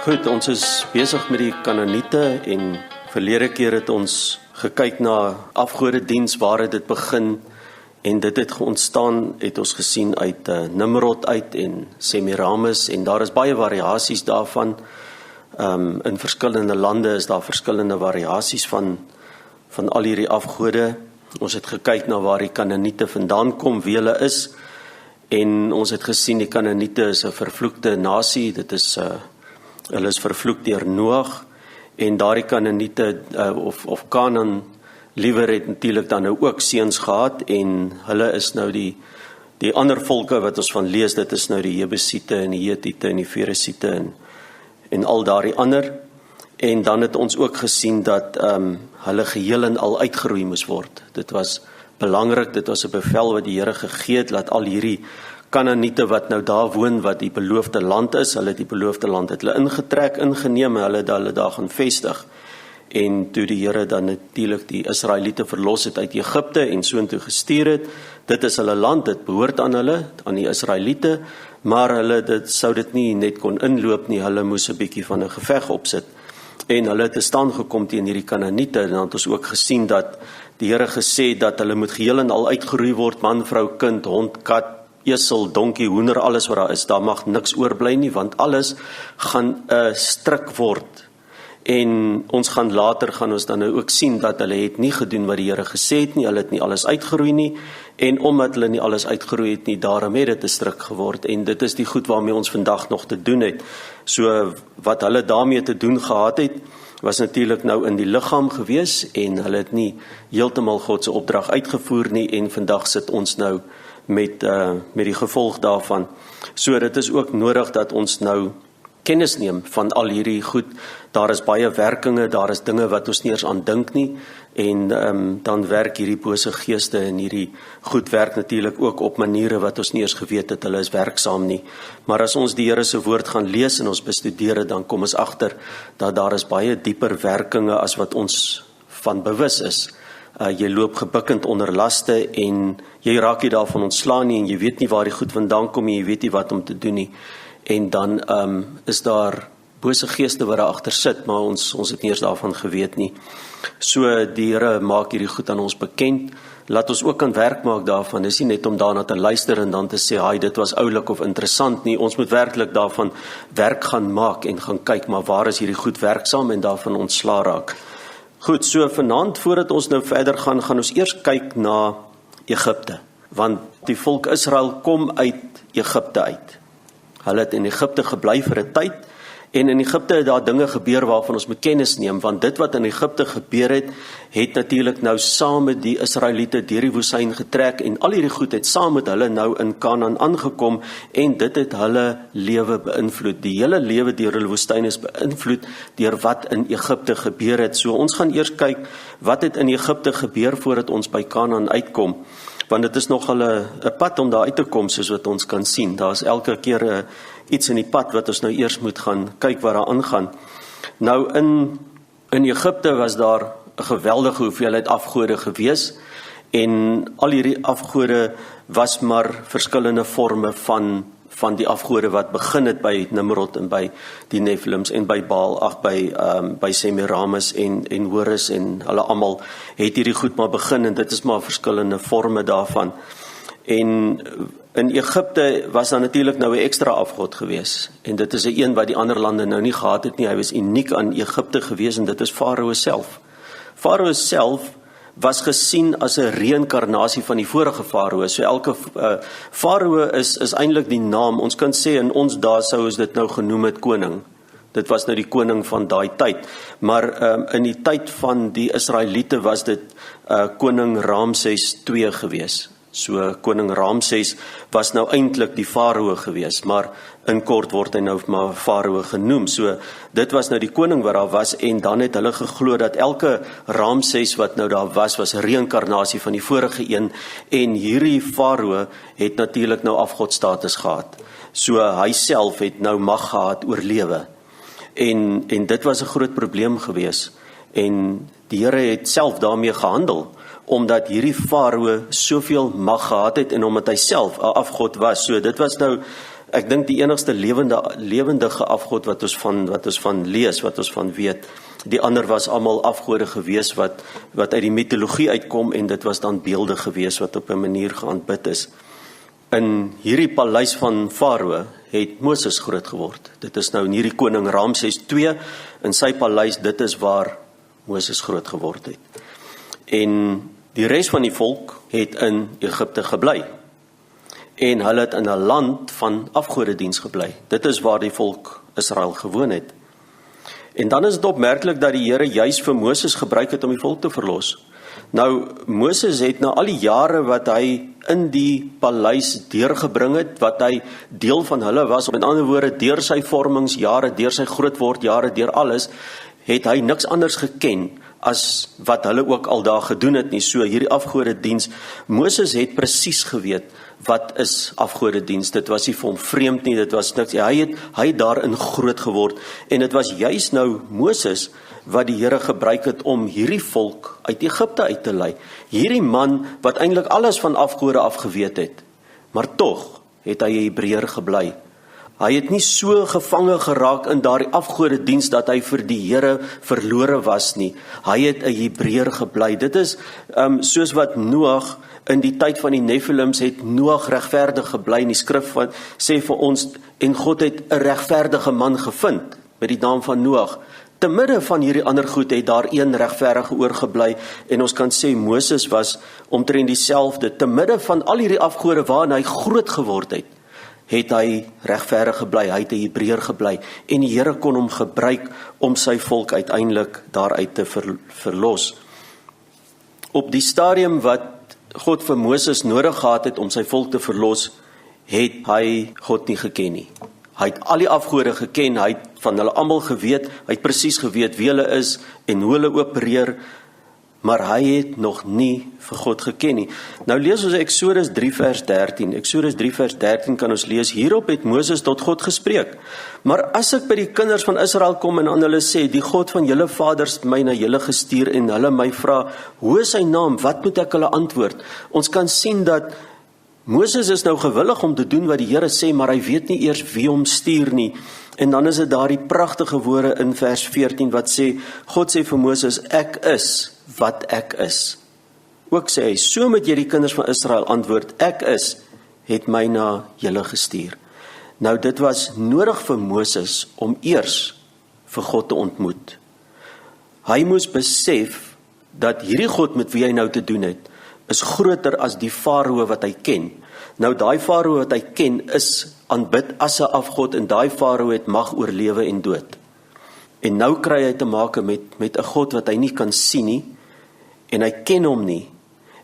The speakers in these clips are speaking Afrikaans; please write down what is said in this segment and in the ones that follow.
Goed, ons is besig met die Kanaaniete en verlede keer het ons gekyk na afgodediens, waar het dit begin en dit het ontstaan, het ons gesien uit Nimrod uit en Semiramis en daar is baie variasies daarvan. In verskillende lande is daar verskillende variasies van al hierdie afgode. Ons het gekyk na waar die Kanaaniete vandaan kom, wie hulle is en ons het gesien die Kanaaniete is 'n vervloekte nasie, dit is hulle is vervloek deur Noag en daardie Kanaaniete of Kanaan liewer het natuurlik dan nou ook seuns gehad en hulle is nou die ander volke wat ons van lees, dit is nou die Jebusiete en die Hetiete en die Feresiete en al daardie ander. En dan het ons ook gesien dat hulle geheel en al uitgeroei moes word. Dit was belangrik, dit was 'n bevel wat die Here gegee het, laat al hierdie Kanaaniete wat nou daar woon, wat die beloofde land is, hulle die beloofde land het hulle ingetrek, ingeneem, hulle daar gaan vestig. En toe die Here dan natuurlik die Israeliete verlos het uit Egipte en soontoe gestuur het, dit is hulle land, dit behoort aan hulle, aan die Israeliete, maar hulle sou dit nie net kon inloop nie, hulle moes 'n bietjie van 'n geveg opsit. En hulle het te staan gekom teen hierdie Kanaaniete, en dan het ons ook gesien dat die Here gesê dat hulle moet geheel en al uitgeroei word, man, vrou, kind, hond, kat, esel, donkie, hoender, alles wat daar is, daar mag niks oorbly nie, want alles gaan 'n stryk word. En ons gaan later dan nou ook sien dat hulle het nie gedoen wat die Here gesê het nie, hulle het nie alles uitgeroei nie, en omdat hulle nie alles uitgeroei het nie, daarom het dit 'n stryk geword, en dit is die goed waarmee ons vandag nog te doen het. So wat hulle daarmee te doen gehad het, was natuurlik nou in die liggaam gewees, en hulle het nie heeltemal God se opdrag uitgevoer nie, en vandag sit ons nou met die gevolg daarvan. So dit is ook nodig dat ons nou kennis neem van al hierdie goed. Daar is baie werkinge, daar is dinge wat ons nie eens aan dink nie, en dan werk hierdie bose geeste en hierdie goed werk natuurlik ook op maniere wat ons nie eens geweet het, hulle is werksaam nie. Maar as ons die Here se woord gaan lees en ons bestudeer het, dan kom ons agter dat daar is baie dieper werkinge as wat ons van bewus is. Jy loop gebukkend onder laste en jy raak nie daarvan ontslaan nie en jy weet nie waar die goed vandaan kom en jy weet nie wat om te doen nie. En dan is daar bose geeste wat daar agter sit, maar ons het nie eens daarvan geweet nie. So die Here maak hierdie goed aan ons bekend. Laat ons ook kan werk maak daarvan. Dis nie net om daarna te luister en dan te sê, "Haai, dit was oulik of interessant nie." Ons moet werklik daarvan werk gaan maak en gaan kyk, maar waar is hierdie goed werksaam en daarvan ontslaa raak. Goed, so vanaand voordat ons nou verder gaan ons eers kyk na Egipte, want die volk Israel kom uit Egipte uit. Hulle het in Egipte gebly vir 'n tyd, en in Egipte het daar dinge gebeur waarvan ons moet kennis neem, want dit wat in Egipte gebeur het natuurlik nou saam met die Israeliete deur die woestyn getrek, en al hierdie goed het saam met hulle nou in Kanaan aangekom, en dit het hulle lewe beïnvloed. Die hele lewe deur hulle woestyn is beïnvloed deur wat in Egipte gebeur het. So ons gaan eers kyk, wat het in Egipte gebeur voordat ons by Kanaan uitkom, want dit is nogal 'n pad om daar uit te kom, soos wat ons kan sien. Daar is elke keer iets in die pad wat ons nou eers moet gaan kyk wat daar aangaan. Nou in Egipte was daar 'n geweldige hoeveelheid afgode gewees, en al hierdie afgode was maar verskillende forme van die afgode wat begin het by Nimrod en by die Nephilims en by Baal, by Semiramis en Horus, en hulle almal het hierdie goed maar begin, en dit is maar verskillende forme daarvan. En in Egipte was daar natuurlik nou 'n ekstra afgod gewees, en dit is 'n een wat die ander lande nou nie gehad het nie. Hy was uniek aan Egipte gewees, en dit is Farao self. Farao self was gesien as 'n reïnkarnasie van die vorige Farao. So elke Farao is eintlik die naam. Ons kan sê in ons dae sou ons dit nou genoem het koning. Dit was nou die koning van daai tyd. Maar in die tyd van die Israeliete was dit koning Ramses II gewees. So koning Ramses was nou eintlik die Farao gewees, maar in kort word hy nou maar Farao genoem. So dit was nou die koning wat daar was, en dan het hulle geglo dat elke Ramses wat nou daar was 'n reïnkarnasie van die vorige een, en hierdie Farao het natuurlik nou afgodstatus gehad. So hy self het nou mag gehad oor lewe. En dit was 'n groot probleem gewees, en die Here het self daarmee gehandel, omdat hierdie Farao soveel mag gehad het, en omdat hy self 'n afgod was. So dit was nou Ek dink die enigste lewendige afgod wat ons van lees, wat ons van weet. Die ander was almal afgode gewees wat uit die mitologie uitkom, en dit was dan beelde gewees wat op 'n manier geaanbid is. In hierdie paleis van Farao het Moses groot geword. Dit is nou in hierdie koning Ramses II, in sy paleis, dit is waar Moses groot geword het. En die res van die volk het in Egipte gebly. En hulle het in 'n land van afgodediens gebly. Dit is waar die volk Israel gewoon het. En dan is dit opmerklik dat die Here juis vir Moses gebruik het om die volk te verlos. Nou, Moses het na al die jare wat hy in die paleis deurgebring het, wat hy deel van hulle was, met ander woorde, deur sy vormingsjare, deur sy grootwordjare, deur alles, het hy niks anders geken as wat hulle ook al daar gedoen het nie. So hierdie afgodediens, Moses het presies geweet wat is afgodediens. Dit was nie vir hom vreemd nie, dit was niks. Hy het daarin groot geword, en dit was juis nou Moses wat die Here gebruik het om hierdie volk uit Egipte uit te lei. Hierdie man wat eintlik alles van afgode afgeweet het, maar tog het hy 'n Hebreër gebly. Hy het nie so gevange geraak in daardie afgodediens dat hy vir die Here verlore was nie. Hy het 'n Hebreër gebly. Dit is soos wat Noag in die tyd van die Nephilims het Noag regverdig gebly. En die skrif sê vir ons, en God het 'n regverdige man gevind met die naam van Noag. Te midde van hierdie ander goed het daar een regverdige oorgebly, en ons kan sê Moses was omtrent dieselfde. Te midde van al hierdie afgode waarin hy groot geword het hy regverdig gebly, hy het 'n Hebreër gebly, en die Here kon hom gebruik om sy volk uiteindelik daaruit te verlos. Op die stadium wat God vir Moses nodig gehad het om sy volk te verlos, het hy God nie geken nie. Hy het al die afgode geken, hy het van hulle almal geweet, hy het presies geweet wie hulle is en hoe hulle opereer, maar hy het nog nie vir God geken nie. Nou lees ons Exodus 3 vers 13. Exodus 3 vers 13 kan ons lees, hierop het Moses tot God gespreek. Maar as ek by die kinders van Israel kom en aan hulle sê, die God van julle vaders het my na julle gestuur, en hulle my vra, hoe is sy naam, wat moet ek hulle antwoord? Ons kan sien dat Moses is nou gewillig om te doen wat die Here sê, maar hy weet nie eers wie hom stuur nie. En dan is dit daardie pragtige woorde in vers 14 wat sê, God sê vir Moses, ek is wat ek is. Ook sê hy, so moet jy die kinders van Israel antwoord, ek is, het my na julle gestuur. Nou dit was nodig vir Moses om eers vir God te ontmoet. Hy moes besef dat hierdie God met wie hy nou te doen het, is groter as die Farao wat hy ken. Nou daai Farao wat hy ken is aanbid as 'n afgod, en daai Farao het mag oor lewe en dood. En nou kry hy te make met 'n God wat hy nie kan sien nie, en hy ken hom nie,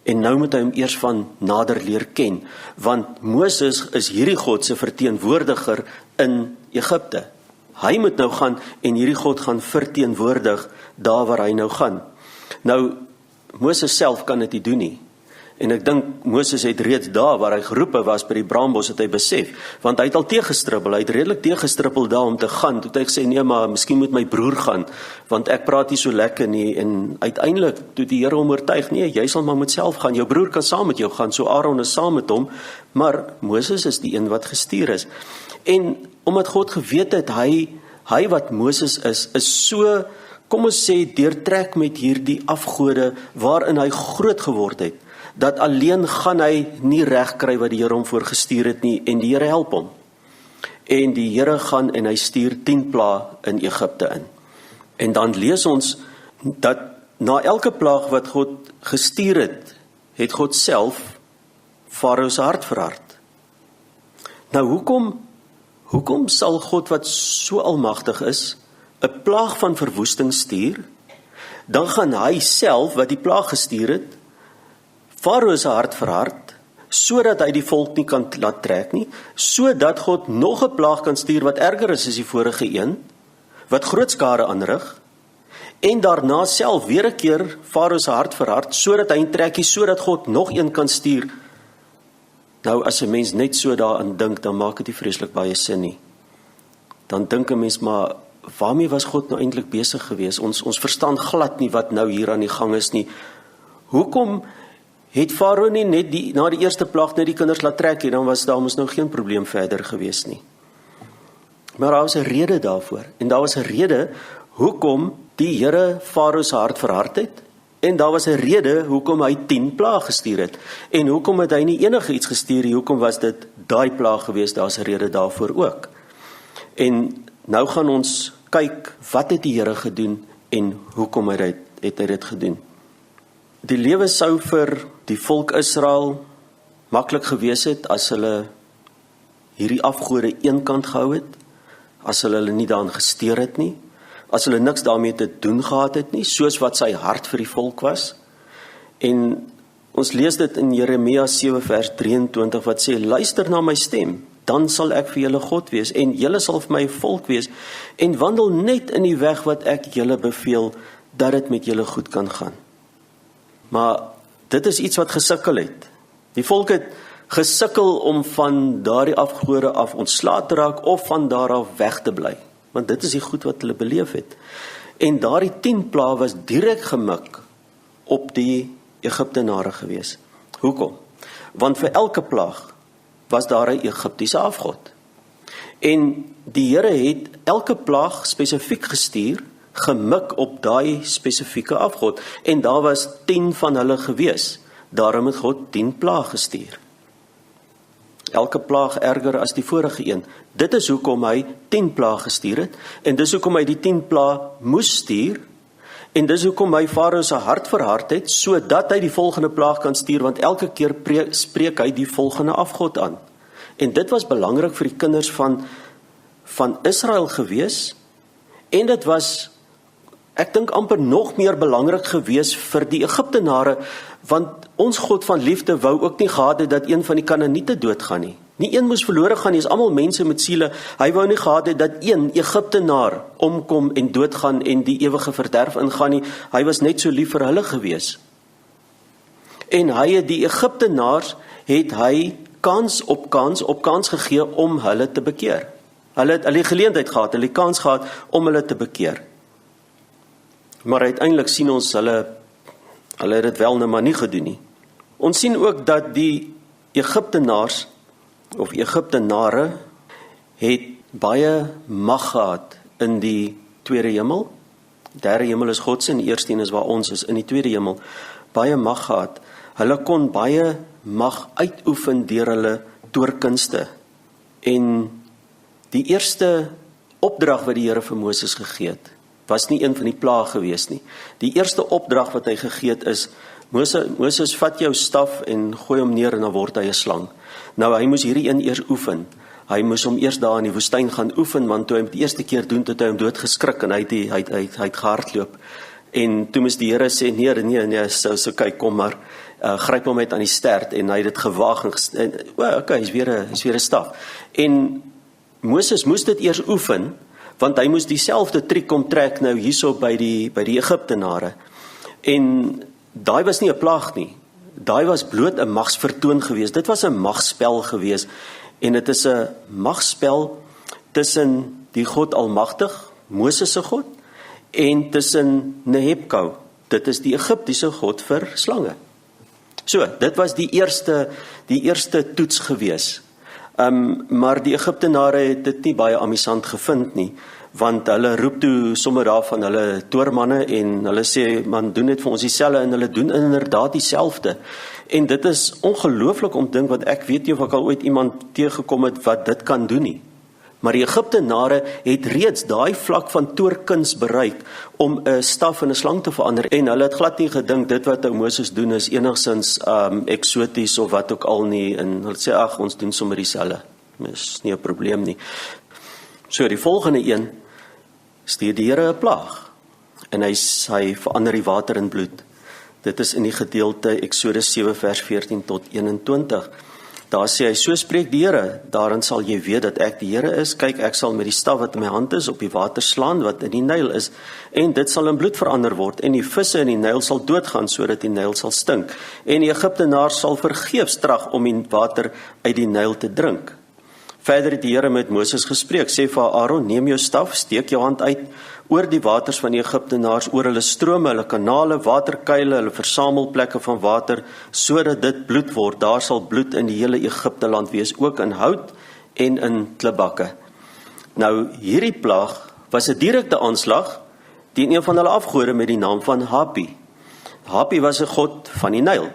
en nou moet hy hom eers van nader leer ken, want Moses is hierdie God se verteenwoordiger in Egipte. Hy moet nou gaan en hierdie God gaan verteenwoordig daar waar hy nou gaan. Nou, Moses self kan dit nie doen nie. En ek dink Moses het reeds daar waar hy geroepe was by die braambos, het hy besef, want hy het al teëgestribbel, hy het redelik teëgestribbel daar om te gaan, toe het hy gesê, nee, maar miskien moet my broer gaan, want ek praat nie so lekker nie, en uiteindelik, toe die Here hom oortuig, nee, jy sal maar moet self gaan, jou broer kan saam met jou gaan, so Aaron is saam met hom, maar Moses is die een wat gestuur is. En omdat God geweet het, hy wat Moses is so, kom ons sê, deurtrek met hierdie afgode, waarin hy groot geword het, dat alleen gaan hy nie reg kry wat die Here hom voorgestuur het nie, en die Here help hom. En die Here gaan en hy stuur 10 plaag in Egipte in. En dan lees ons dat na elke plaag wat God gestuur het God self Farao se hart verhard. Nou hoekom sal God wat so almagtig is, 'n plaag van verwoesting stuur? Dan gaan hy self wat die plaag gestuur het, Farao se hart verhard, sodat hy die volk nie kan laat trek nie, sodat God nog 'n plaag kan stuur wat erger is as die vorige een, wat groot skade aanrig, en daarna self weer 'n keer Farao se hart verhard, sodat hy trek, sodat God nog een kan stuur. Nou, as 'n mens net so daaraan dink, dan maak dit nie vreeslik baie sin nie. Dan dink 'n mens, maar waarmee was God nou eintlik besig geweest? Ons verstaan glad nie wat nou hier aan die gang is nie. Hoekom het Farao nie net na die eerste plaag net die kinders laat trek en dan was daar mos nou geen probleem verder gewees nie. Maar daar was 'n rede daarvoor en daar was 'n rede hoekom die Here Farao se hart verhard het en daar was 'n rede hoekom hy 10 plaag gestuur het en hoekom het hy nie enige iets gestuur nie, hoekom was dit daai plaag gewees, daar's 'n rede daarvoor ook. En nou gaan ons kyk wat het die Here gedoen en hoekom het hy dit gedoen. Die lewe sou vir die volk Israel maklik gewees het as hulle hierdie afgode eenkant gehou het, as hulle nie daarin gesteer het nie, as hulle niks daarmee te doen gehad het nie, soos wat sy hart vir die volk was. En ons lees dit in Jeremia 7 vers 23 wat sê, luister na my stem, dan sal ek vir julle God wees, en julle sal vir my volk wees, en wandel net in die weg wat ek julle beveel, dat dit met julle goed kan gaan. Maar dit is iets wat gesukkel het. Die volk het gesukkel om van daardie afgode af ontslae te raak, of van daar af weg te bly. Want dit is die goed wat hulle beleef het. En daardie 10 plaag was direk gemik op die Egiptenare gewees. Hoekom? Want vir elke plaag was daar 'n Egiptiese afgod. En die Here het elke plaag spesifiek gestuur, gemik op daai spesifieke afgod. En daar was 10 van hulle gewees. Daarom het God 10 plaag gestuur. Elke plaag erger as die vorige een. Dit is hoekom hy 10 plaag gestuur het, en dis hoekom hy die 10 plaag moes stuur, en dis hoekom hy Farao se hart verhard het, sodat hy die volgende plaag kan stuur, want elke keer spreek hy die volgende afgod aan. En dit was belangrik vir die kinders van Israel gewees, en dit was, ek dink amper nog meer belangrik gewees vir die Egiptenare, want ons God van liefde wou ook nie gehad het dat een van die Kanaaniete doodgaan nie. Nie een moes verlore gaan nie, is almal mense met siele. Hy wou nie gehad het dat een Egiptenaar omkom en doodgaan en die ewige verderf ingaan nie. Hy was net so lief vir hulle gewees. En hy het die Egiptenaars, het hy kans op kans gegee om hulle te bekeer. Hulle het die geleentheid gehad, hulle die kans gehad om hulle te bekeer. Maar uiteindelik sien ons hulle het dit wel nou maar nie gedoen nie. Ons sien ook dat die Egiptenaars of Egiptenare het baie mag gehad in die tweede hemel. Derde hemel is God se en die eerste een is waar ons is, in die tweede hemel. Baie mag gehad. Hulle kon baie mag uitoefen deur hulle toorkunste. En die eerste opdrag wat die Here vir Moses gegee het, was nie een van die plaag gewees nie. Die eerste opdrag wat hy gegee het is, Moses, vat jou staf en gooi hom neer en dan word hy 'n slang. Nou, hy moes hierdie een eers oefen. Hy moes hom eers daar in die woestyn gaan oefen, want toe hy die eerste keer doen, het hy hom doodgeskrik en hy het gehardloop. En toe moes die Here sê, nee, so kyk, kom maar, gryp hom uit aan die stert, en hy het dit gewaag, en okay, hy's weer 'n staf. En Moses moes dit eers oefen, want hy moes dieselfde triek kom trek nou hierso by die Egiptenare. En daai was nie 'n plaag nie. Daai was bloot 'n magsvertoon gewees. Dit was 'n magspel gewees. En dit is 'n magspel tussen die God Almagtig, Moses se God, en tussen Nehebkau. Dit is die Egiptiese god vir slange. So, dit was die eerste toets gewees. Maar die Egiptenare het dit nie baie amusant gevind nie, want hulle roep toe sommer daarvan hulle toormanne en hulle sê, man, doen dit vir ons dieselfde, en hulle doen inderdaad dieselfde. En dit is ongelooflik om te dink, want ek weet nie of ek al ooit iemand teëgekom het wat dit kan doen nie. Maar die Egiptenare het reeds daai vlak van toorkuns bereik om 'n staf in 'n slang te verander, en hulle het glad nie gedink dit wat ou Moses doen is enigsins eksoties of wat ook al nie, en hulle sê, ag, ons doen sommer dieselfde. Dis nie 'n probleem nie. So, die volgende een, stuur die Here 'n plaag, en hy verander die water in bloed. Dit is in die gedeelte Eksodus 7 vers 14 tot 21. Daar sê hy, so spreek die Here, daarin sal jy weet dat ek die Here is. Kyk, ek sal met die staf wat in my hand is op die water slaan wat in die Nyl is, en dit sal in bloed verander word, en die visse in die Nyl sal doodgaan, sodat die Nyl sal stink, en die Egiptenaars sal vergeefs trag om die water uit die Nyl te drink. Verder het die Here met Moses gespreek, sê vir Aaron, neem jou staf, steek jou hand uit oor die waters van die Egiptenaars, oor hulle strome, hulle kanale, waterkuile, hulle versamelplekke van water, sodat dit bloed word. Daar sal bloed in die hele Egipte land wees, ook in hout en in klipbakke. Nou, hierdie plaag was 'n direkte aanslag teen een van hulle afgode met die naam van Hapi. Hapi was 'n god van die Nyl.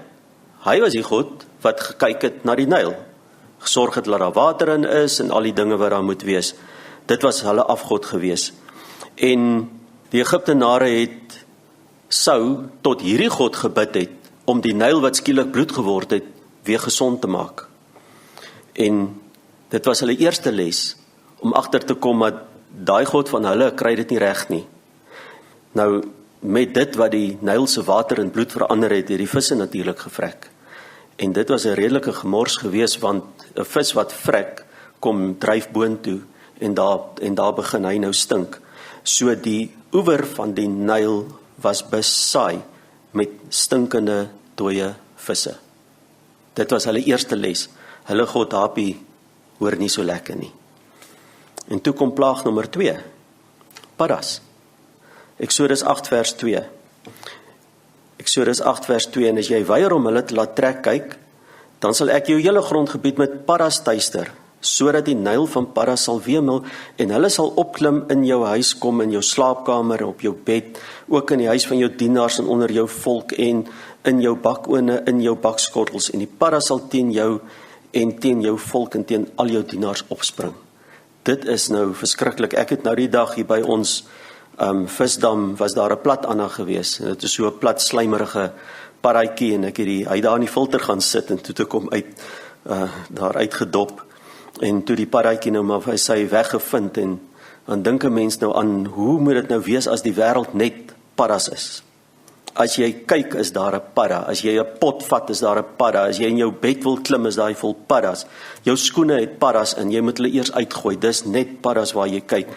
Hy was die god wat gekyk het na die Nyl, gesorg het dat daar water in is en al die dinge wat daar moet wees. Dit was hulle afgod gewees. En die Egiptenare sou tot hierdie god gebid het om die Nyl wat skielik bloed geword het weer gesond te maak. En dit was hulle eerste les om agter te kom dat daai god van hulle kry dit nie reg nie. Nou met dit wat die Nyl se water in bloed verander het, die visse natuurlik gevrek. En dit was 'n redelike gemors gewees, want 'n vis wat vrek kom dryf boontoe en daar begin hy nou stink. So die oewer van die Nyl was besaai met stinkende dooie visse. Dit was hulle eerste les. Hulle god Hapi hoor nie so lekker nie. En toe kom plaag nommer 2. Paras. Eksodus 8 vers 2. Eksodus 8 vers 2, en as jy weier om hulle te laat trek kyk, dan sal ek jou hele grondgebied met paras tuister, sodat die Nyl van paras sal wemel, en hulle sal opklim in jou huis kom, in jou slaapkamer, op jou bed, ook in die huis van jou dienaars en onder jou volk, en in jou bakone, in jou bakskottels, en die paras sal teen jou en teen jou volk en teen al jou dienaars opspring. Dit is nou verskriklik. Ek het nou die dag hier by ons visdam, was daar 'n plat Anna gewees, en dit is so 'n plat slijmerige paraatjie, en ek het hy daar in die filter gaan sit, en toe ek hom daar uitgedop, en toe die paraatjie nou maar sy weggevind, en dan dink 'n mens nou aan, hoe moet dit nou wees as die wêreld net paras is? As jy kyk, is daar 'n para. As jy 'n pot vat, is daar 'n para. As jy in jou bed wil klim, is daar vol paras. Jou skoene het paras in, jy moet hulle eers uitgooi. Dis net paras waar jy kyk.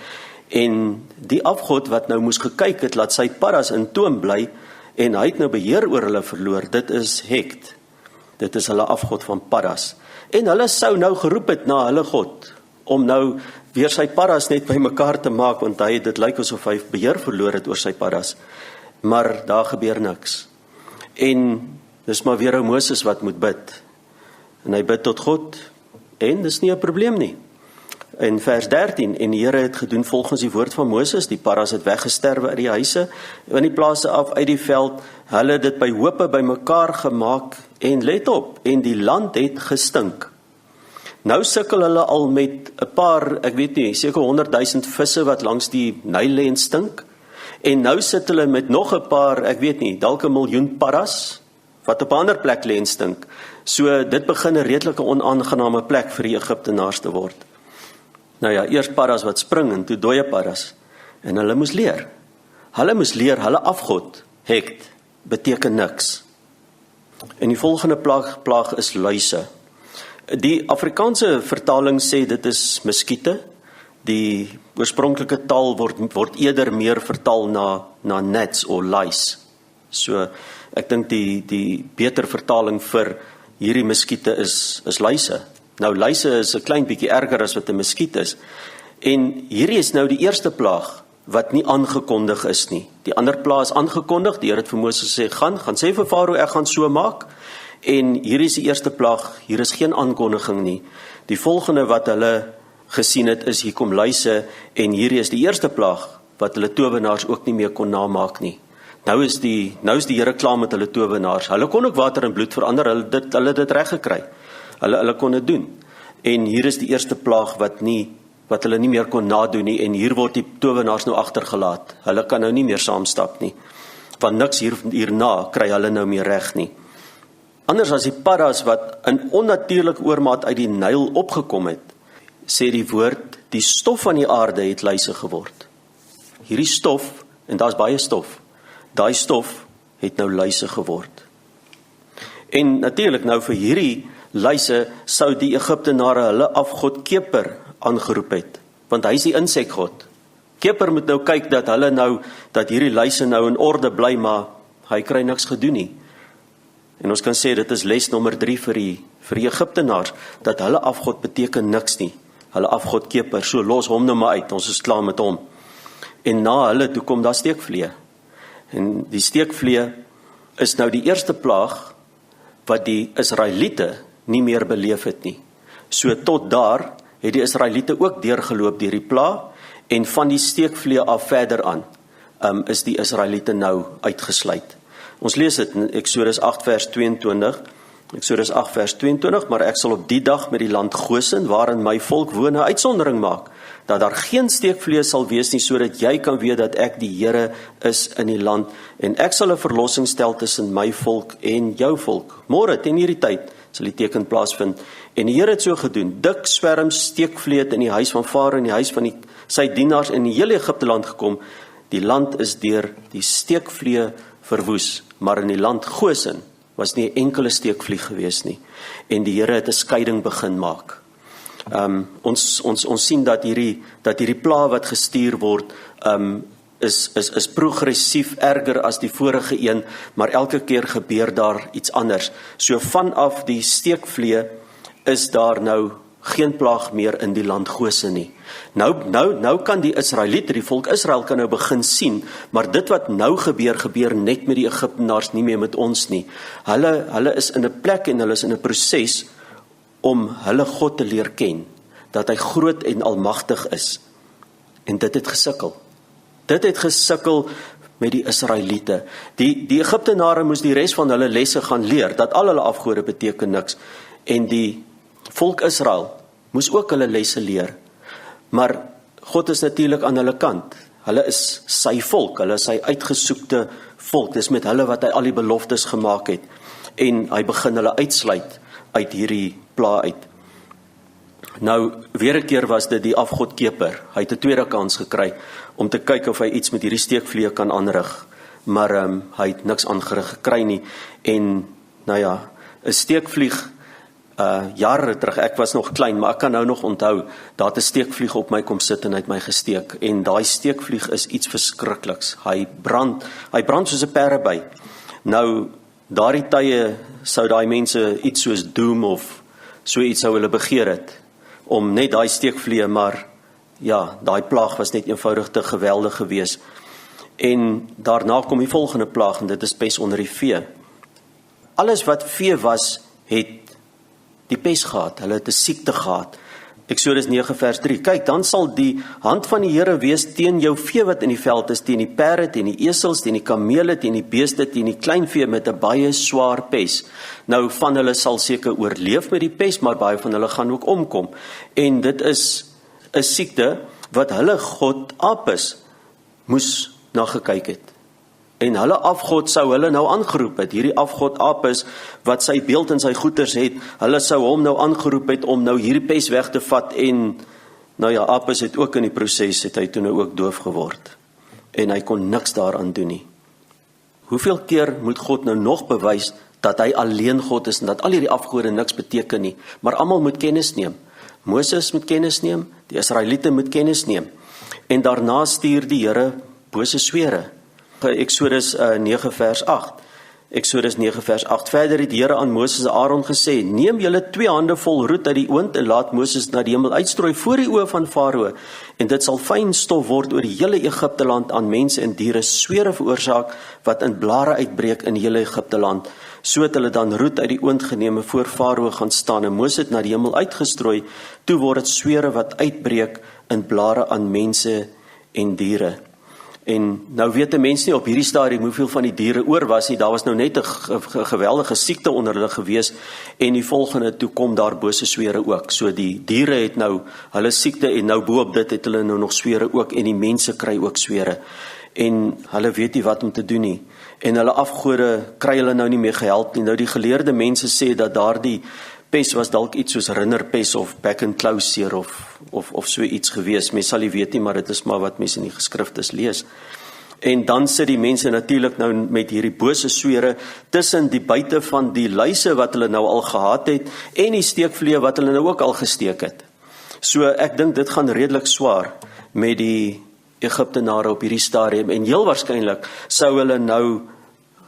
En die afgod wat nou moes gekyk het, laat sy paras in toom bly, en hy het nou beheer oor hulle verloor. Dit is Hekt. Dit is hulle afgod van paras. En hulle sou nou geroep het na hulle god, om nou weer sy paras net by mekaar te maak, want dit lyk asof hy beheer verloor het oor sy paras. Maar daar gebeur niks. En dis maar weer ou Moses wat moet bid. En hy bid tot God, en dis nie 'n probleem nie. In vers 13, en die Here het gedoen volgens die woord van Moses, die paras het weggesterwe uit die huise, in die plase af uit die veld, hulle dit by hope by mekaar gemaak, en let op, en die land het gestink. Nou sukkel hulle al met 'n paar, ek weet nie, seker 100,000 visse wat langs die Nyl lê en stink, en nou sit hulle met nog 'n paar, ek weet nie, dalk 1 miljoen paras, wat op 'n ander plek lê en stink. So dit begin 'n redelike onaangename plek vir die Egiptenaars te word. Nou ja, eers paras wat spring en toe dooie paras. En hulle moes leer. Hulle moes leer, hulle afgod, Hekt, beteken niks. En die volgende plaag is luise. Die Afrikaanse vertaling sê dit is muskiete. Die oorspronklike taal word eerder meer vertaal na gnats of lice. So ek dink die beter vertaling vir hierdie muskiete is luise. Nou luise is 'n klein bietjie erger as wat 'n muskiet is. En hierdie is nou die eerste plaag wat nie aangekondig is nie. Die ander plaag is aangekondig. Die Here het vir Moses gesê, gaan sê vir Farao, ek gaan so maak. En hierdie is die eerste plaag. Hier is geen aankondiging nie. Die volgende wat hulle gesien het is, hier kom luise, en hierdie is die eerste plaag wat hulle towenaars ook nie meer kon namaak nie. Nou is die Here klaar met hulle towenaars. Hulle kon ook water in bloed verander, hulle dit reg gekry. Hulle kon dit doen. En hier is die eerste plaag wat hulle nie meer kon nadoen nie, en hier word die towenaars nou agtergelaat. Hulle kan nou nie meer saamstap nie. Want niks hierna kry hulle nou meer reg nie. Anders as die paras wat in onnatuurlik oormaat uit die Nyl opgekom het, sê die woord, die stof van die aarde het luise geword. Hierdie stof, en daar's baie stof, daai stof het nou luise geword. En natuurlik nou vir hierdie luise sou die Egiptenare hulle afgod Keper aangeroep het, want hy is die insekgod. Keper moet nou kyk dat hierdie luise nou in orde bly, maar hy kry niks gedoen nie. En ons kan sê dit is les nommer 3 vir die Egiptenaars, dat hulle afgod beteken niks nie. hulle afgod Keper, so los hom nou maar uit, ons is klaar met hom. En na hulle toe kom daar steekvlee. En die steekvlee is nou die eerste plaag wat die Israeliete nie meer beleef het nie. So tot daar het die Israeliete ook deurgeloop deur die plaag, en van die steekvlee af verder aan, is die Israeliete nou uitgesluit. Ons lees dit in Eksodus 8 vers 22, Eksodus 8 vers 22, maar ek sal op die dag met die land Gosen, waarin my volk woon, 'n uitsondering maak, dat daar geen steekvlee sal wees nie, sodat jy kan weet dat ek die Here is in die land, en ek sal 'n verlossing stel tussen my volk en jou volk. Môre teen hierdie tyd sal die teken plaasvind. En die Here het so gedoen, dik swerms steekvlee het in die huis van Farao en die huis van sy dienaars in die hele Egipte land gekom. Die land is deur die steekvlee verwoes, maar in die land Gosen was nie 'n enkele steekvlieg gewees nie. En die Here het 'n skeiding begin maak. Ons sien dat hierdie plaag wat gestuur word, is progressief erger as die vorige een, maar elke keer gebeur daar iets anders. So vanaf die steekvlee is daar nou geen plaag meer in die land Gosen nie. Nou kan die Israeliete, die volk Israel kan nou begin sien, maar dit wat nou gebeur net met die Egiptenaars, nie meer met ons nie. Hulle is in 'n plek en hulle is in 'n proses om hulle God te leer ken, dat hy groot en almagtig is. En dit het gesukkel. Dit het gesukkel met die Israeliete. Die Egiptenare moes die res van hulle lesse gaan leer, dat al hulle afgode beteken niks. En die volk Israel moes ook hulle lesse leer. Maar God is natuurlik aan hulle kant. Hulle is sy volk, hulle is sy uitgesoekte volk. Dis met hulle wat hy al die beloftes gemaak het. En hy begin hulle uitsluit uit hierdie plaag uit. Nou, weer 'n keer was dit die afgod Keper. Hy het 'n tweede kans gekry om te kyk of hy iets met hierdie steekvlee kan aanrig. Maar hy het niks aangerig gekry nie. En, 'n steekvlieg, jare terug, ek was nog klein, maar ek kan nou nog onthou, daar het 'n steekvlieg op my kom sit en hy het my gesteek. En daai steekvlieg is iets verskrikliks. Hy brand soos 'n pereby. Nou, daardie tye sou daai mense iets soos Doom of so iets sou hulle begeer het, om net daai steekvlee, maar ja, daai plaag was net eenvoudig te geweldig gewees. En daarna kom die volgende plaag, en dit is pes onder die vee. Alles wat vee was, het die pes gehad, hulle het 'n siekte gehad. Eksodus 9 vers 3, kyk, dan sal die hand van die Here wees teen jou vee wat in die veld is, teen die perde, teen die esels, teen die kamele, teen die beeste, teen die kleinvee met 'n baie swaar pes. Nou, van hulle sal seker oorleef met die pes, maar baie van hulle gaan ook omkom. En dit is 'n siekte wat hulle God Apis moes na gekyk het. En hulle afgod sou hulle nou aangeroep het, hierdie afgod Apis, wat sy beeld en sy goeders het, hulle sou hom nou aangeroep het om nou hierdie pes weg te vat, en Apis het ook in die proses, het hy toe nou ook doof geword. En hy kon niks daaraan doen nie. Hoeveel keer moet God nou nog bewys dat hy alleen God is, en dat al hierdie afgode niks beteken nie, maar almal moet kennis neem. Moses moet kennis neem, die Israeliete moet kennis neem, en daarna stuur die Here bose swere. Eksodus 9 vers 8. Eksodus 9 vers 8. Verder het die Here aan Moses en Aaron gesê, neem julle 2 hande vol roet uit die oond en laat Moses na die hemel uitstrooi voor die oë van Farao, en dit sal fyn stof word oor die hele Egipte land aan mense en diere, swere veroorsaak wat in blare uitbreek in die hele Egipte land. So het hulle dan roet uit die oond geneem en voor Farao gaan staan, en Moses het na die hemel uitgestrooi, toe word dit swere wat uitbreek in blare aan mense en diere. En nou weet 'n mens nie op hierdie stadium hoeveel van die diere oor was nie, daar was nou net 'n geweldige siekte onder hulle gewees, en die volgende toe kom daar bose swere ook. So die diere het nou hulle siekte, en nou boop dit het hulle nou nog swere ook, en die mense kry ook swere. En hulle weet nie wat om te doen nie. En hulle afgode kry hulle nou nie meer gehelp nie. Nou die geleerde mense sê dat daardie pes was dalk iets soos rinderpes of back and claw seer of so iets gewees. Mens sal nie weet nie, maar dit is maar wat mense in die geskriftes lees. En dan sit die mense natuurlik nou met hierdie bose swere tussen die buite van die luise wat hulle nou al gehad het en die steekvlee wat hulle nou ook al gesteek het. So ek dink dit gaan redelik swaar met die Egiptenare op hierdie stadium, en heel waarskynlik sou hulle nou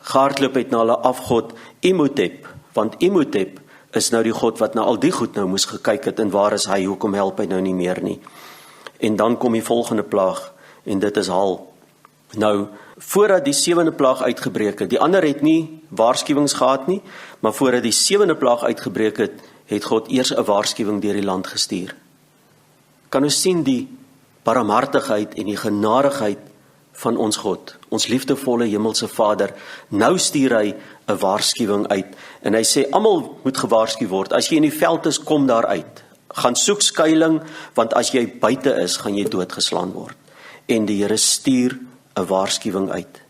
gehardloop het na hulle afgod Imhotep, want Imhotep is nou die God wat na al die goed nou moes gekyk het, en waar is hy, hoekom help hy nou nie meer nie? En dan kom die volgende plaag, en dit is haal. Nou, voordat die 7de plaag uitgebreek het, die ander het nie waarskuwings gehad nie, maar voordat die 7de plaag uitgebreek het, het God eers 'n waarskuwing deur die land gestuur. Kan ons sien die barmhartigheid en die genadigheid van ons God, ons liefdevolle hemelse Vader. Nou stuur hy 'n waarskuwing uit, en hy sê, almal moet gewaarsku word, as jy in die veld is, kom daar uit, gaan soek skuiling, want as jy buite is, gaan jy doodgeslaan word. En die Here stuur 'n waarskuwing uit.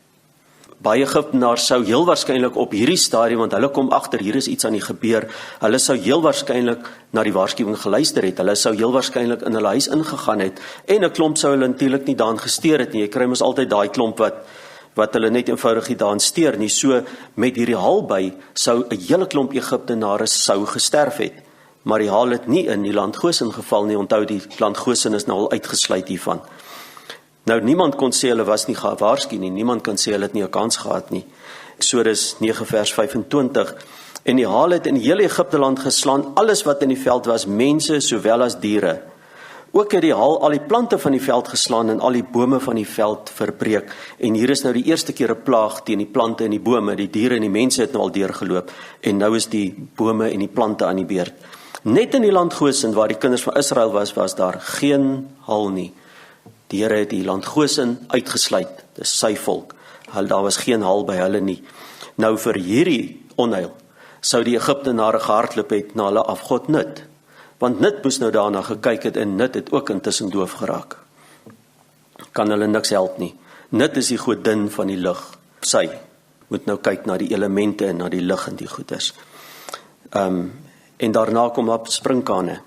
Baie Egiptenaars sou heel waarskynlik op hierdie stadium, want hulle kom agter, hier is iets aan die gebeur, hulle sou heel waarskynlik na die waarskuwing geluister het, hulle sou heel waarskynlik in hulle huis ingegaan het, en 'n klomp sou hulle natuurlik nie daan gesteer het nie. Jy kry mos altyd daai klomp wat hulle net eenvoudig nie daan steur nie. So met hierdie haal by, sou 'n hele klomp Egiptenare sou gesterf het. Maar die haal het nie in die land Goshen geval nie. Onthou, die land Goshen is nou al uitgesluit hiervan. Nou, niemand kon sê hulle was nie gewaarsku nie, niemand kan sê hulle het nie 'n kans gehad nie. Eksodus 9 vers 25, en die haal het in die hele Egipteland geslaan, alles wat in die veld was, mense sowel as diere. Ook het die haal al die plante van die veld geslaan en al die bome van die veld verbreek. En hier is nou die eerste keer 'n plaag teen die plante en die bome, die diere en die mense het nou al deurgeloop, en nou is die bome en die plante aan die beurt. Net in die land Goshen, waar die kinders van Israel was daar geen haal nie. Die Here het die land Goshen uitgesluit, dis sy volk. Daar was geen haal by hulle nie. Nou vir hierdie onheil sou die Egiptenare gehardloop het na hulle afgod Nut, want Nut moes nou daarna gekyk het, en Nut het ook intussen doof geraak. Kan hulle niks help nie. Nut is die godin van die lig. Sy moet nou kyk na die elemente en na die lig en die goeders. En daarna kom op sprinkane.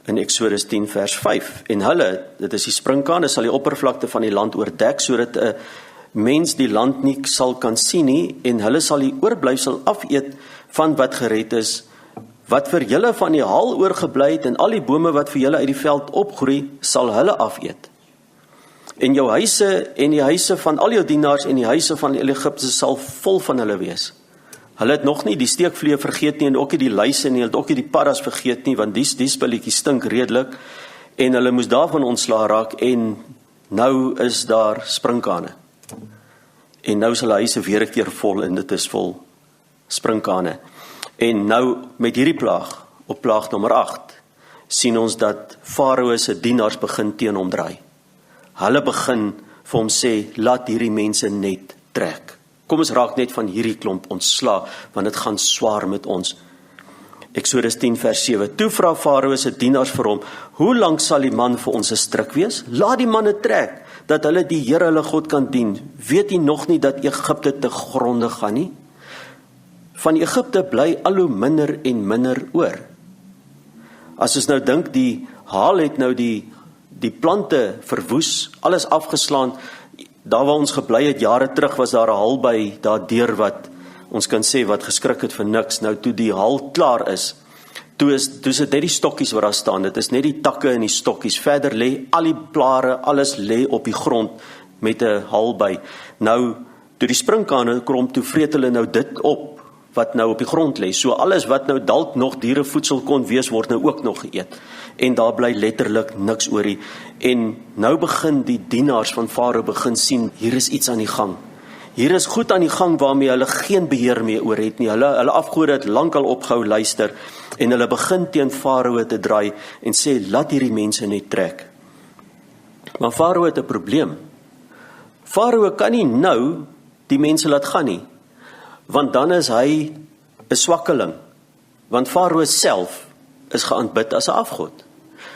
In Eksodus 10 vers 5. En hulle, dit is die sprinkane, sal die oppervlakte van die land oordek, sodat 'n mens die land nie sal kan sien nie, en hulle sal die oorblyfsel afeet van wat gered is, wat vir julle van die haal oorgebly het, en al die bome wat vir julle uit die veld opgroei, sal hulle afeet. En jou huise en die huise van al jou dienaars en die huise van die Egipte sal vol van hulle wees. Hulle het nog nie die steekvlee vergeet nie, en ook nie die luise nie, hulle het ook nie die paddas vergeet nie, want die spulletjies stink redelik, en hulle moes daarvan ontslae raak, en nou is daar sprinkane. En nou is hulle huise weer 'n keer vol, en dit is vol sprinkane. En nou met hierdie plaag, op plaag nommer 8, sien ons dat Farao se dienaars begin teen hom draai. Hulle begin vir hom sê, laat hierdie mense net trek. Kom ons raak net van hierdie klomp ontslae, want dit gaan swaar met ons. Eksodus 10 vers 7. Toe vra Farao se dienaars vir hom, hoe lank sal die man vir ons 'n stryk wees? Laat die manne trek, dat hulle die Here hulle God kan dien. Weet jy nog nie dat Egipte te gronde gaan nie? Van Egipte bly al hoe minder en minder oor. As ons nou dink, die haal het nou die plante verwoes, alles afgeslaan. Daar waar ons gebly het jare terug, was daar 'n haal by daardeur wat ons kan sê wat geskrik het vir niks. Nou toe die haal klaar is, toe is dit net die stokkies wat daar staan. Dit is net die takke en die stokkies. Verder lê al die blare, alles lê op die grond met 'n haal by. Nou toe die sprinkane kom, toe vreet hulle nou dit op wat nou op die grond lê. So alles wat nou dalk nog dierevoedsel kon wees, word nou ook nog geëet. En daar bly letterlik niks oorie. En nou begin die dienaars van Farao begin sien, hier is iets aan die gang. Hier is goed aan die gang waarmee hulle geen beheer meer oor het nie. Hulle afgode het lankal opgehou luister, en hulle begin teen Farao te draai en sê, laat hierdie mense net trek. Maar Farao het 'n probleem. Farao kan nie nou die mense laat gaan nie, want dan is hy 'n swakkeling, want Farao self is geaanbid as 'n afgod.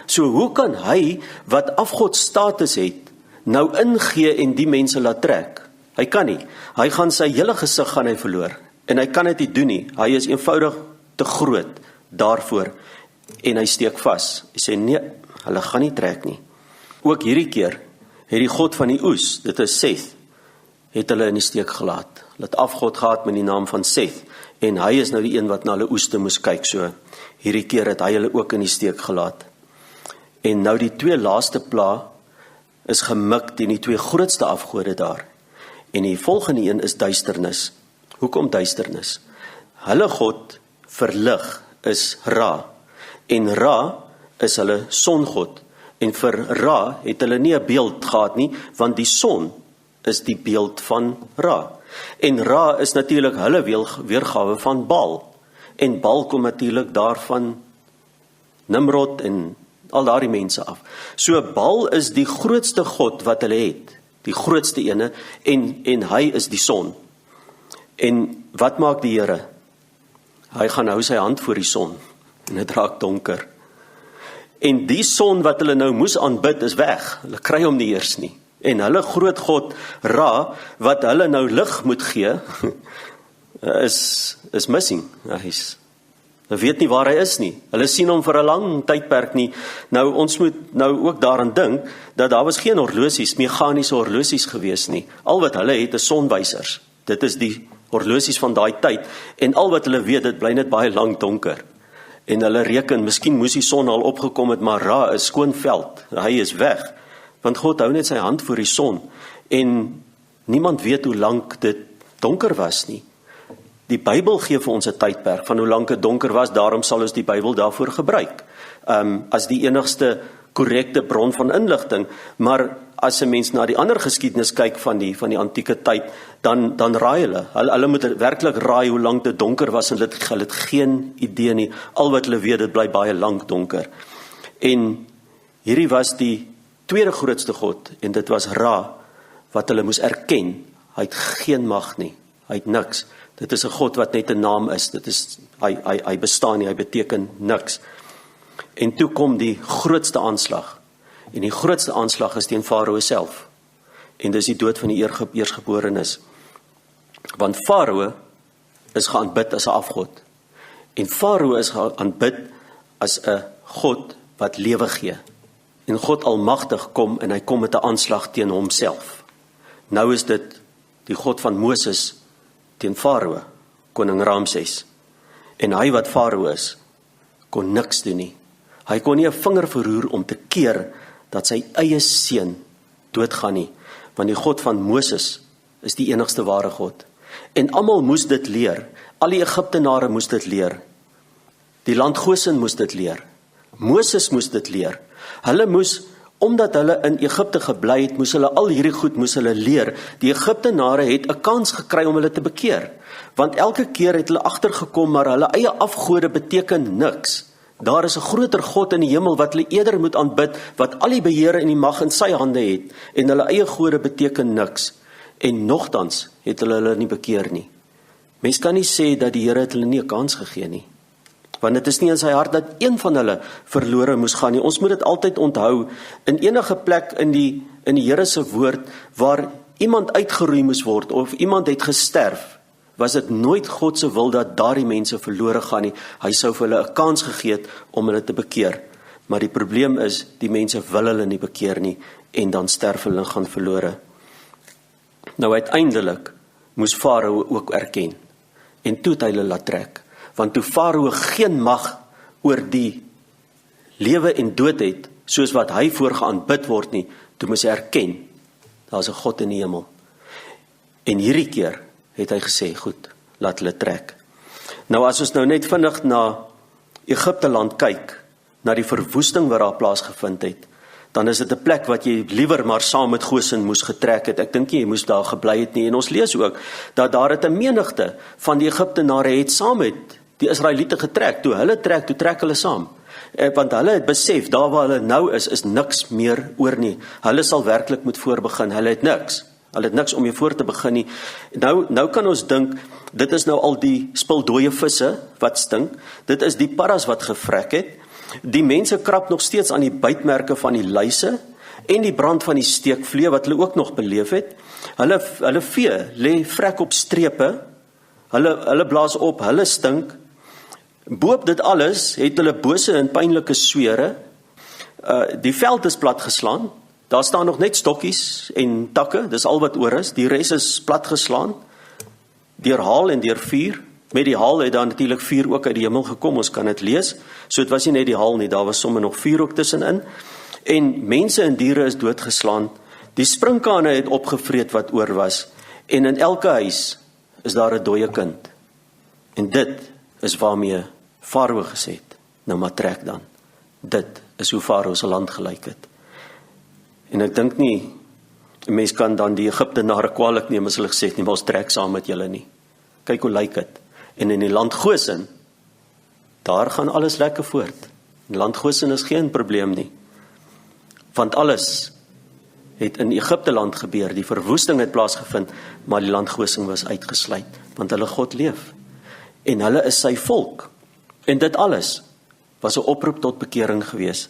So hoe kan hy, wat afgodstatus het, nou ingee en die mense laat trek? Hy kan nie. Hy gaan sy hele gesig gaan hy verloor, en hy kan dit nie doen nie. Hy is eenvoudig te groot daarvoor, en hy steek vas. Hy sê, nee, hulle gaan nie trek nie. Ook hierdie keer het die God van die oes, dit is Seth, het hulle in die steek gelaat. Hulle het afgod gehad met die naam van Seth, en hy is nou die een wat na hulle oeste moes kyk, so hierdie keer het hy hulle ook in die steek gelaat. En nou die twee laaste pla is gemik teen die twee grootste afgode daar. En die volgende een is duisternis. Hoekom duisternis? Hulle God verlig is Ra. En Ra is hulle songod. En vir Ra het hulle nie 'n beeld gehad nie, want die son is die beeld van Ra. En Ra is natuurlik hulle weergawe van Baal. En Baal kom natuurlik daarvan Nimrod en al daardie mense af. So Baal is die grootste god wat hulle het, die grootste ene, en hy is die son. En wat maak die Here? Hy gaan hou sy hand voor die son, en dit raak donker. En die son wat hulle nou moes aanbid is weg, hulle kry hom nie eers nie. En hulle groot god Ra, wat hulle nou lig moet gee, is missing. Hulle weet nie waar hy is nie. Hulle sien hom vir 'n lang tydperk nie. Nou, ons moet nou ook daaraan dink, dat daar was geen horlosies, meganiese horlosies gewees nie. Al wat hulle het is sonwysers. Dit is die horlosies van daai tyd. En al wat hulle weet, dit bly net baie lank donker. En hulle reken, miskien moes die son al opgekom het, maar Ra is skoon veld. Hy is weg. Want God hou net sy hand voor die son. En niemand weet hoe lank dit donker was nie. Die Bybel gee vir ons 'n tydperk van hoe lank dit donker was, daarom sal ons die Bybel daarvoor gebruik. As die enigste korrekte bron van inligting, maar as 'n mens na die ander geskiedenis kyk van die antieke tyd, dan raai hulle moet werklik raai hoe lank dit donker was, en hulle het geen idee nie. Al wat hulle weet, dit bly baie lank donker. En hierdie was die tweede grootste god, en dit was Ra, wat hulle moes erken. Hy het geen mag nie, hy het niks. Dit is 'n god wat net 'n naam is, hy bestaan nie, hy beteken niks. En toe kom die grootste aanslag, en die grootste aanslag is teen Farao self, en dis die dood van die eersgeborenes. Want Farao is geaanbid as 'n afgod, en Farao is geaanbid as 'n god wat lewe gee, en God almagtig kom, en hy kom met 'n aanslag teen homself. Nou is dit die God van Moses teen Farao, koning Ramses, en hy wat Farao is, kon niks doen nie. Hy kon nie 'n vinger verroer om te keer dat sy eie seun doodgaan nie, want die God van Moses is die enigste ware God. En almal moes dit leer, al die Egiptenare moes dit leer, die land Goshen moes dit leer, Moses moes dit leer. Hulle moes, omdat hulle in Egipte gebly het, moes hulle al hierdie goed moes hulle leer. Die Egiptenare het 'n kans gekry om hulle te bekeer, want elke keer het hulle agtergekom, maar hulle eie afgode beteken niks. Daar is 'n groter God in die hemel wat hulle eerder moet aanbid, wat al die beheer en die mag in sy hande het, en hulle eie gode beteken niks. En nogtans het hulle nie bekeer nie. Mens kan nie sê dat die Here het hulle nie 'n kans gegee nie, want dit is nie in sy hart dat een van hulle verlore moes gaan nie. Ons moet dit altyd onthou, in enige plek in die Here se woord, waar iemand uitgeroei moes word, of iemand het gesterf, was dit nooit God se wil dat daardie mense verlore gaan nie. Hy sou vir hulle 'n kans gegee het om hulle te bekeer. Maar die probleem is, die mense wil hulle nie bekeer nie, en dan sterf hulle en gaan verlore. Nou uiteindelik moes Farao ook erken, en toe het hy hulle laat trek, want toe Farao geen mag oor die lewe en dood het, soos wat hy voorgeaanbid word nie, toe moes hy erken, daar is 'n God in die hemel. En hierdie keer het hy gesê, goed, laat hulle trek. Nou as ons nou net vinnig na Egipte land kyk, na die verwoesting wat daar plaasgevind het, dan is dit 'n plek wat jy liewer maar saam met Goshen moes getrek het. Ek dink jy moes daar gebly het nie, en ons lees ook, dat daar het 'n menigte van die Egiptenare het saam met die Israeliete getrek. Toe hulle trek, toe trek hulle saam. Want hulle het besef, daar waar hulle nou is niks meer oor nie. Hulle sal werklik moet voorbegin, hulle het niks. Hulle het niks om mee voor te begin nie. Nou kan ons dink, dit is nou al die spildooie visse wat stink, dit is die paddas wat gevrek het, die mense krap nog steeds aan die bytmerke van die luise, en die brand van die steekvlee wat hulle ook nog beleef het. Hulle vee lê vrek op strepe, hulle blaas op, hulle stink. Boop dit alles het hulle bose en pynlike swere. Die veld is platgeslaan. Daar staan nog net stokkies en takke, dis al wat oor is. Die res is platgeslaan, deur haal en deur vuur. Met die haal het daar natuurlik vuur ook uit die hemel gekom, ons kan dit lees. So dit was nie net die haal nie, daar was sommer nog vuur ook tussenin. En mense en diere is doodgeslaan. Die sprinkane het opgevreet wat oor was. En in elke huis is daar 'n dooie kind. En dit is waarmee Farao gesê het, nou maar trek dan. Dit is hoe Farao se land gelyk het. En ek dink nie, 'n mens kan dan die Egiptenare kwaadlik neem as hulle gesê het nie, maar ons trek saam met julle nie. Kyk hoe lyk dit. En in die land Goshen, daar gaan alles lekker voort. In land Goshen is geen probleem nie. Want alles het in Egipte land gebeur, die verwoesting het plaasgevind, maar die land Goshen was uitgesluit, want hulle God leef. En hulle is sy volk. En dit alles was 'n oproep tot bekering gewees.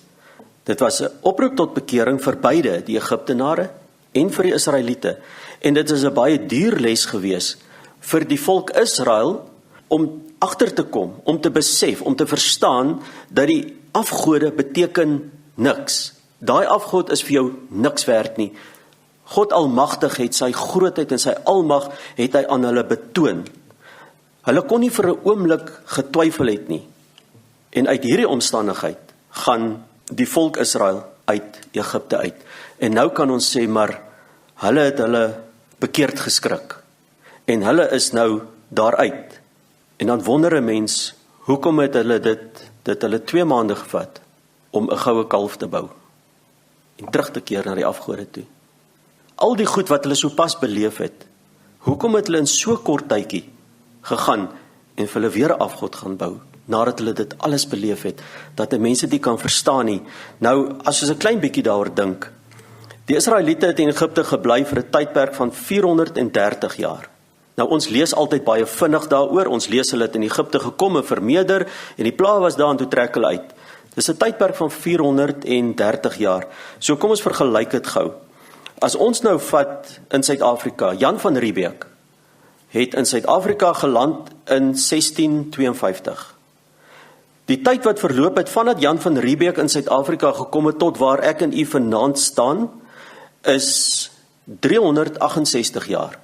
Dit was 'n oproep tot bekering vir beide, die Egiptenare en vir die Israeliete. En dit is 'n baie duur les gewees vir die volk Israel om agter te kom, om te besef, om te verstaan dat die afgode beteken niks. Daai afgod is vir jou niks werd nie. God Almagtig het sy grootheid en sy almag het hy aan hulle betoon. Hulle kon nie vir 'n oomblik getwyfel het nie. En uit hierdie omstandigheid gaan die volk Israel uit Egipte uit. En nou kan ons sê, maar hulle het hulle bekeerd geskrik. En hulle is nou daaruit. En dan wonder 'n mens, hoekom het hulle dit hulle 2 maande gevat om 'n goue kalf te bou en terug te keer na die afgode toe. Al die goed wat hulle sopas beleef het, hoekom het hulle in so kort tydjie gegaan en vir hulle weer 'n afgod gaan bou, nadat hulle dit alles beleef het, dat die mense dit kan verstaan nie. Nou, as ons 'n klein bietjie daaroor dink, die Israeliete het in Egipte gebly vir 'n tydperk van 430 jaar. Nou, ons lees altyd baie vinnig daaroor, ons lees hulle het in Egipte gekom en vermeerder, en die plaag was daar en toe trek hulle uit. Dis 'n tydperk van 430 jaar. So kom ons vergelyk dit gou. As ons nou vat in Suid-Afrika, Jan van Riebeeck het in Suid-Afrika geland in 1652. Die tyd wat verloop het vandat Jan van Riebeeck in Suid-Afrika gekom het tot waar ek en u vanaand staan, is 368 jaar.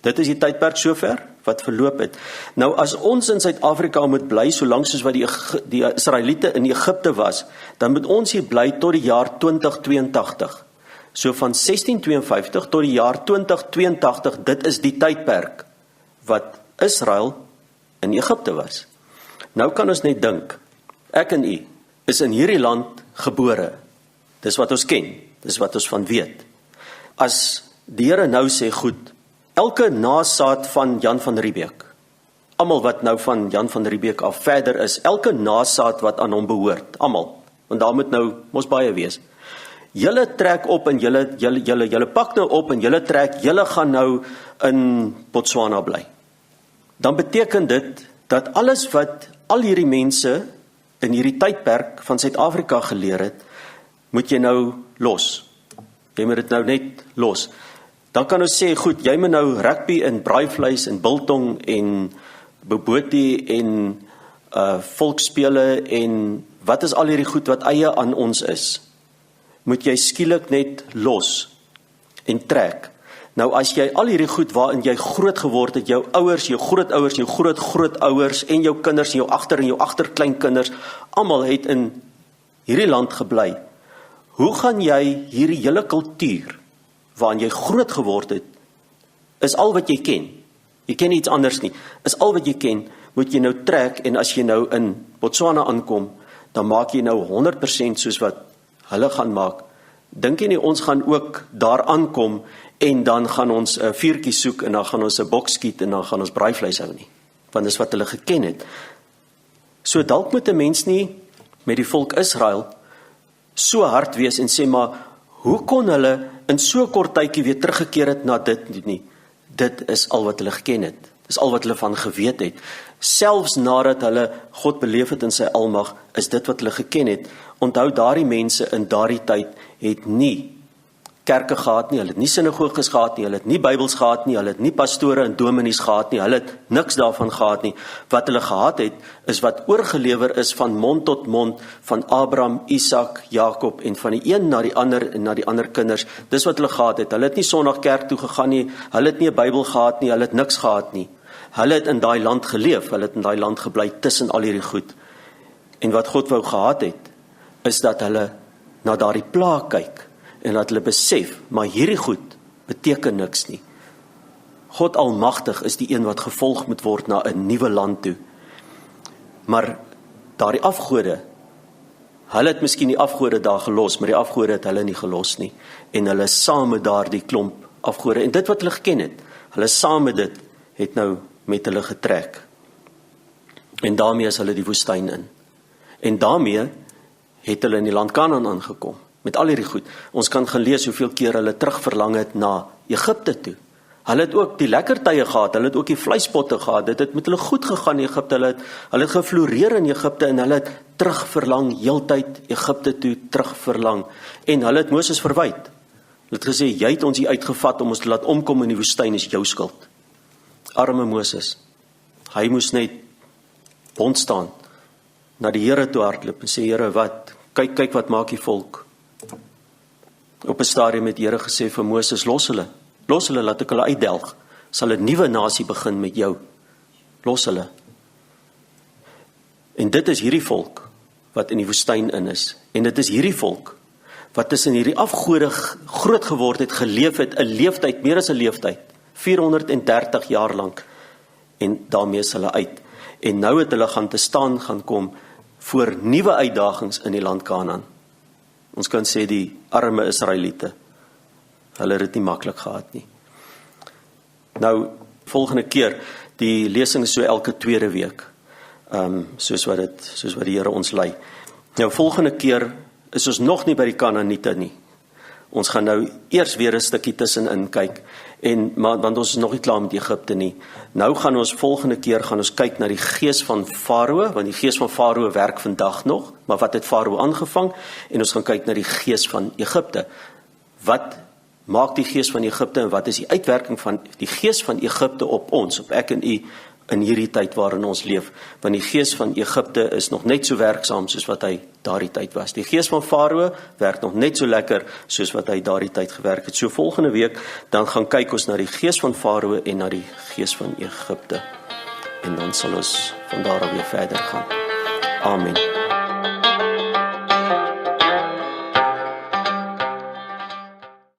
Dit is die tydperk sover wat verloop het. Nou as ons in Suid-Afrika moet bly, solank soos wat die Israeliete in Egipte was, dan moet ons hier bly tot die jaar 2082. So van 1652 tot die jaar 2082, dit is die tydperk wat Israel in Egipte was. Nou kan ons net dink, ek en u is in hierdie land gebore. Dis wat ons ken, dis wat ons van weet. As die Here nou sê, goed, elke nasaad van Jan van Riebeeck, almal wat nou van Jan van Riebeeck af verder is, elke nasaad wat aan hom behoort, almal, want daar moet nou mos baie wees. Julle trek op en julle pak nou op en julle gaan nou in Botswana bly. Dan beteken dit dat alles wat al hierdie mense in hierdie tydperk van Suid-Afrika geleer het, moet jy nou los. Jy moet dit nou net los. Dan kan ons sê, goed, jy moet nou rugby en braaivleis en biltong en bobotie en volksspele en wat is al hierdie goed wat eie aan ons is, moet jy skielik net los en trek. Nou as jy al hierdie goed waarin jy groot geword het, jou ouers, jou grootouers, jou grootouers en jou kinders en jou agterkleinkinders, almal het in hierdie land gebly. Hoe gaan jy hierdie hele kultuur waarin jy groot geword het, is al wat jy ken. Jy ken iets anders nie. Is al wat jy ken, moet jy nou trek en as jy nou in Botswana aankom, dan maak jy nou 100% soos wat hulle gaan maak. Dink jy nie ons gaan ook daar aankom en dan gaan ons 'n vuurtjie soek en dan gaan ons 'n bok skiet en dan gaan ons braaivleis hou nie. Want dis wat hulle geken het. So dalk moet 'n mens nie met die volk Israel so hard wees en sê, maar hoe kon hulle in so kort tydjie weer teruggekeer het na dit nie? Dit is al wat hulle geken het. Dis al wat hulle van geweet het. Selfs nadat hulle God beleef het in sy almag, is dit wat hulle geken het. Onthou, daardie mense in daardie tyd het nie kerke gehad nie, hulle het nie sinagoges gehad nie, hulle het nie Bybels gehad nie, hulle het nie pastore en dominees gehad nie, hulle het niks daarvan gehad nie. Wat hulle gehad het, is wat oorgelewer is van mond tot mond, van Abraham, Isak, Jakob, en van die een na die ander en na die ander kinders. Dis wat hulle gehad het. Hulle het nie Sondag kerk toe gegaan nie, hulle het nie 'n Bybel gehad nie, hulle het niks gehad nie. Hulle het in daai land geleef, hulle het in daai land gebly tussen al hierdie goed. En wat God wou gehad het, is dat hulle na daardie plaag kyk, en dat hulle besef, maar hierdie goed beteken niks nie. God Almagtig is die een wat gevolg moet word na 'n nuwe land toe. Maar daardie afgode, hulle het miskien die afgode daar gelos, maar die afgode het hulle nie gelos nie. En hulle saam met daardie klomp afgode, en dit wat hulle geken het, hulle saam met dit, het nou met hulle getrek. En daarmee is hulle die woestyn in. En daarmee het hulle in die land Kanaan aangekom, met al hierdie goed. Ons kan gaan lees hoeveel keer hulle terugverlang het na Egipte toe. Hulle het ook die lekker tye gehad, hulle het ook die vleispotte gehad, dit het met hulle goed gegaan in Egipte, hulle het gefloreer in Egipte, en hulle het terugverlang, heeltyd Egipte toe terugverlang, en hulle het Moses verwyd. Hulle het gesê, jy het ons hier uitgevat om ons te laat omkom in die woestyn, is jou skuld. Arme Moses, hy moes net bond staan, na die Here toe hardloop en sê, Here, wat? Kyk wat maak die volk. Op 'n stadium het die Here gesê vir Moses, los hulle, laat ek hulle uitdelg, sal 'n nuwe nasie begin met jou, los hulle. En dit is hierdie volk, wat in die woestyn in is, en dit is hierdie volk, wat tussen hierdie afgode groot geword het, geleef het, 'n leeftyd, meer as 'n leeftyd, 430 jaar lank, en daarmee is hulle uit. En nou het hulle gaan kom voor nuwe uitdagings in die land Kanaan. Ons kan sê die arme Israeliete, hulle het dit nie maklik gehad nie. Nou, volgende keer, die lesing is so elke tweede week, soos wat die Here ons lei. Nou, volgende keer is ons nog nie by die Kanaaniete nie. Ons gaan nou eers weer 'n stukkie tussenin kyk, want ons is nog nie klaar met Egipte nie. Nou gaan ons volgende keer kyk na die gees van Farao, want die gees van Farao werk vandag nog, maar wat het Farao aangevang? En ons gaan kyk na die gees van Egipte. Wat maak die gees van Egipte en wat is die uitwerking van die gees van Egipte op ons, op ek en u, in hierdie tyd waarin ons leef? Want die gees van Egipte is nog net so werksaam soos wat hy daardie tyd was. Die gees van Farao werk nog net so lekker soos wat hy daardie tyd gewerk het. So volgende week, dan gaan kyk ons na die gees van Farao en na die gees van Egipte. En dan sal ons van daar af weer verder gaan. Amen.